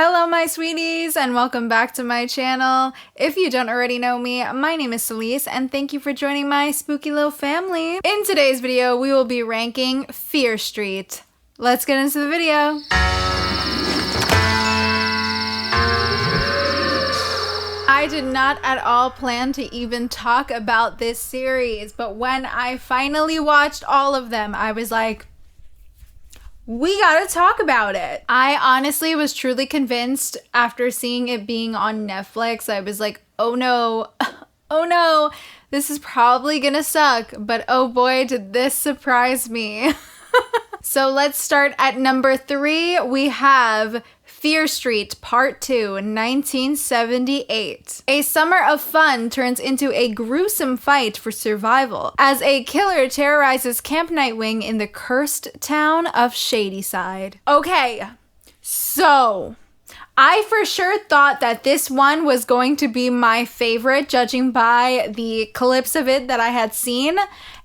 Hello my sweeties and welcome back to my channel. If you don't already know me, my name is Celise and thank you for joining my spooky little family. In today's video, we will be ranking Fear Street. Let's get into the video. I did not at all plan to even talk about this series, but when I finally watched all of them, I was like, we gotta talk about it. I honestly was truly convinced after seeing it being on Netflix. I was like, oh no, oh no, this is probably gonna suck. But oh boy, did this surprise me. So let's start at number 3. We have Fear Street Part 2, 1978. A summer of fun turns into a gruesome fight for survival as a killer terrorizes Camp Nightwing in the cursed town of Shadyside. Okay, so I for sure thought that this one was going to be my favorite, judging by the clips of it that I had seen.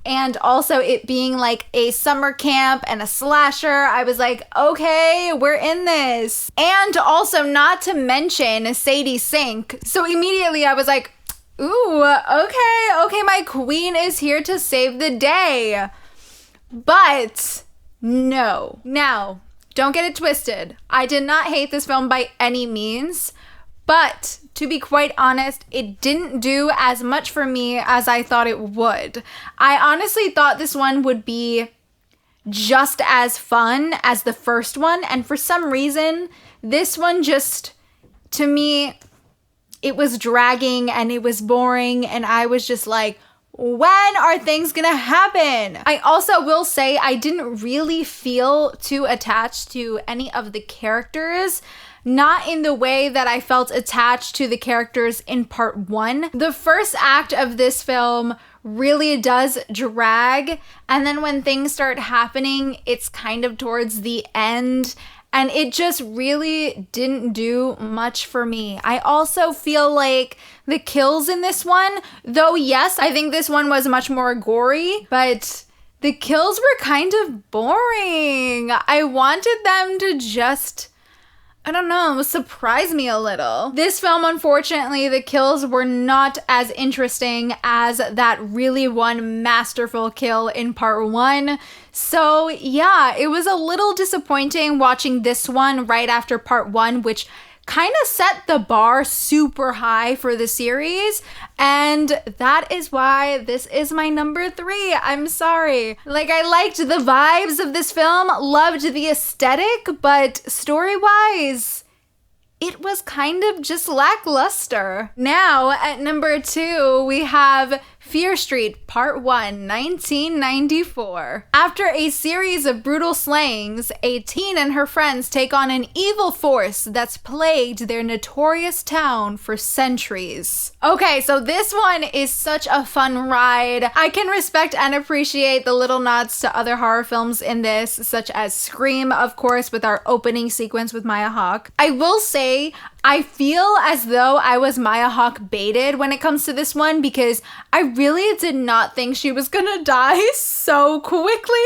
And also it being like a summer camp and a slasher. I was like, okay, we're in this. And also not to mention Sadie Sink. So immediately I was like, ooh, okay, my queen is here to save the day. But no. Now, don't get it twisted. I did not hate this film by any means. But to be quite honest, it didn't do as much for me as I thought it would. I honestly thought this one would be just as fun as the first one. And for some reason, this one just, to me, it was dragging and it was boring. And I was just like, when are things gonna happen? I also will say I didn't really feel too attached to any of the characters. Not in the way that I felt attached to the characters in part 1. The first act of this film really does drag, and then when things start happening, it's kind of towards the end, and it just really didn't do much for me. I also feel like the kills in this one, though yes, I think this one was much more gory, but the kills were kind of boring. I wanted them to just, I don't know, surprise me a little. This film, unfortunately, the kills were not as interesting as that really one masterful kill in part 1. So yeah, it was a little disappointing watching this one right after part 1, which kind of set the bar super high for the series, and that is why this is my number 3. I'm sorry. Like, I liked the vibes of this film, loved the aesthetic, but story-wise, it was kind of just lackluster. Now, at number 2, we have Fear Street Part 1, 1994. After a series of brutal slayings, a teen and her friends take on an evil force that's plagued their notorious town for centuries. Okay, so this one is such a fun ride. I can respect and appreciate the little nods to other horror films in this, such as Scream, of course, with our opening sequence with Maya Hawke. I will say, I feel as though I was Maya Hawke baited when it comes to this one because I really did not think she was gonna die so quickly.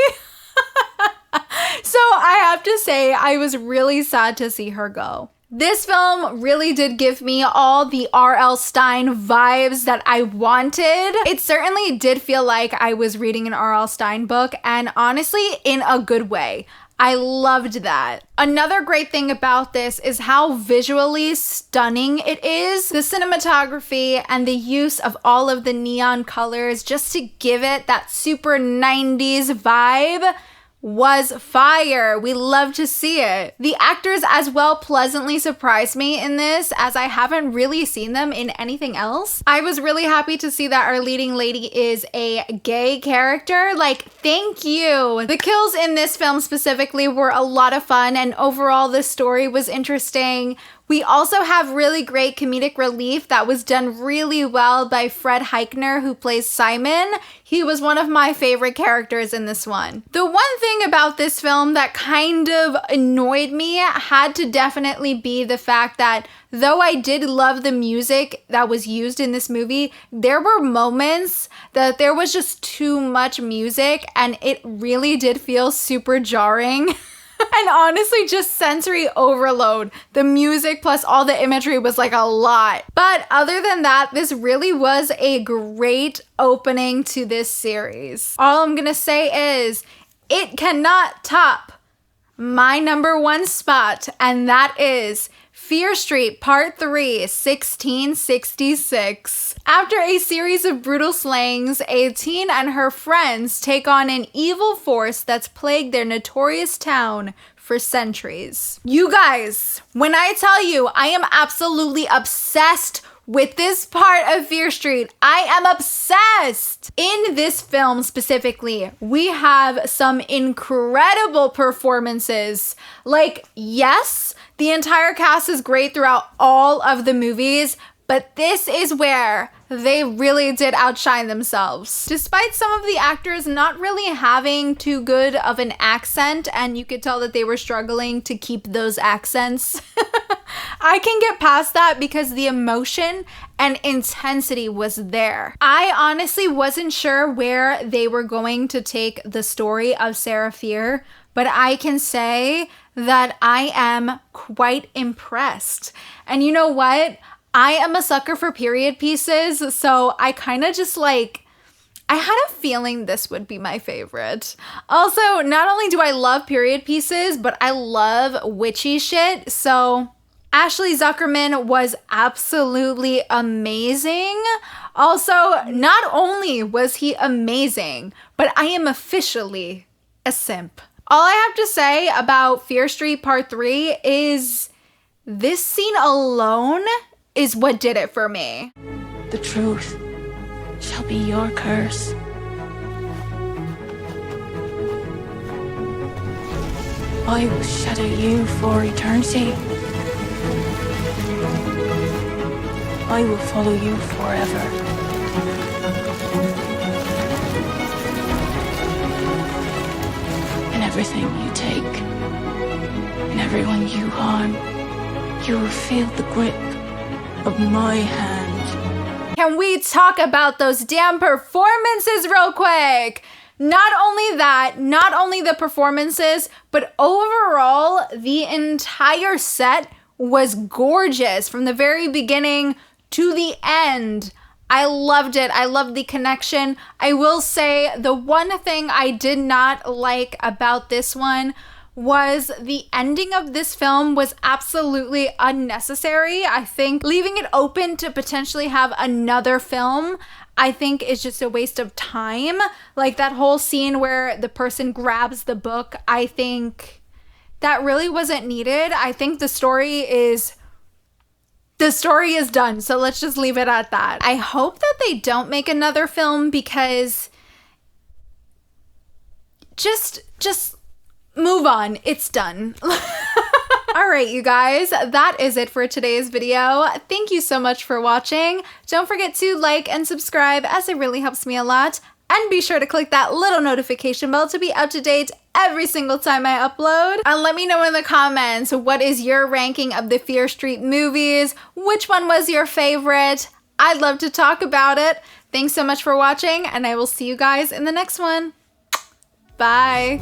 So I have to say, I was really sad to see her go. This film really did give me all the R.L. Stine vibes that I wanted. It certainly did feel like I was reading an R.L. Stine book, and honestly, in a good way. I loved that. Another great thing about this is how visually stunning it is. The cinematography and the use of all of the neon colors just to give it that super 90s vibe was fire. We love to see it. The actors as well pleasantly surprised me in this, as I haven't really seen them in anything else. I was really happy to see that our leading lady is a gay character. Like, thank you. The kills in this film specifically were a lot of fun, and overall the story was interesting. We also have really great comedic relief that was done really well by Fred Heichner, who plays Simon. He was one of my favorite characters in this one. The one thing about this film that kind of annoyed me had to definitely be the fact that though I did love the music that was used in this movie, there were moments that there was just too much music and it really did feel super jarring. And honestly, just sensory overload. The music plus all the imagery was like a lot. But other than that, this really was a great opening to this series. All I'm gonna say is, it cannot top my #1 spot, and that is Fear Street Part 3, 1666. After a series of brutal slayings, a teen and her friends take on an evil force that's plagued their notorious town for centuries. You guys, when I tell you I am absolutely obsessed with this part of Fear Street, I am obsessed. In this film specifically, we have some incredible performances. Like, yes, the entire cast is great throughout all of the movies, but this is where they really did outshine themselves. Despite some of the actors not really having too good of an accent, and you could tell that they were struggling to keep those accents, I can get past that because the emotion and intensity was there. I honestly wasn't sure where they were going to take the story of Sarah Fier, but I can say that I am quite impressed. And you know what? I am a sucker for period pieces, so I kind of just like, I had a feeling this would be my favorite. Also, not only do I love period pieces, but I love witchy shit, so Ashley Zuckerman was absolutely amazing. Also, not only was he amazing, but I am officially a simp. All I have to say about Fear Street Part 3 is this scene alone is what did it for me. The truth shall be your curse. I will shadow you for eternity. I will follow you forever. And everything you take, and everyone you harm, you will feel the grip of my hand. Can we talk about those damn performances real quick? Not only that, not only the performances, but overall, the entire set was gorgeous from the very beginning to the end. I loved it. I loved the connection. I will say the one thing I did not like about this one was the ending of this film was absolutely unnecessary. I think leaving it open to potentially have another film, I think is just a waste of time. Like that whole scene where the person grabs the book, I think that really wasn't needed. I think the story is done. So let's just leave it at that. I hope that they don't make another film because just move on. It's done. All right, you guys, that is it for today's video. Thank you so much for watching. Don't forget to like and subscribe as it really helps me a lot. And be sure to click that little notification bell to be up to date every single time I upload. And let me know in the comments, what is your ranking of the Fear Street movies? Which one was your favorite? I'd love to talk about it. Thanks so much for watching, and I will see you guys in the next one. Bye.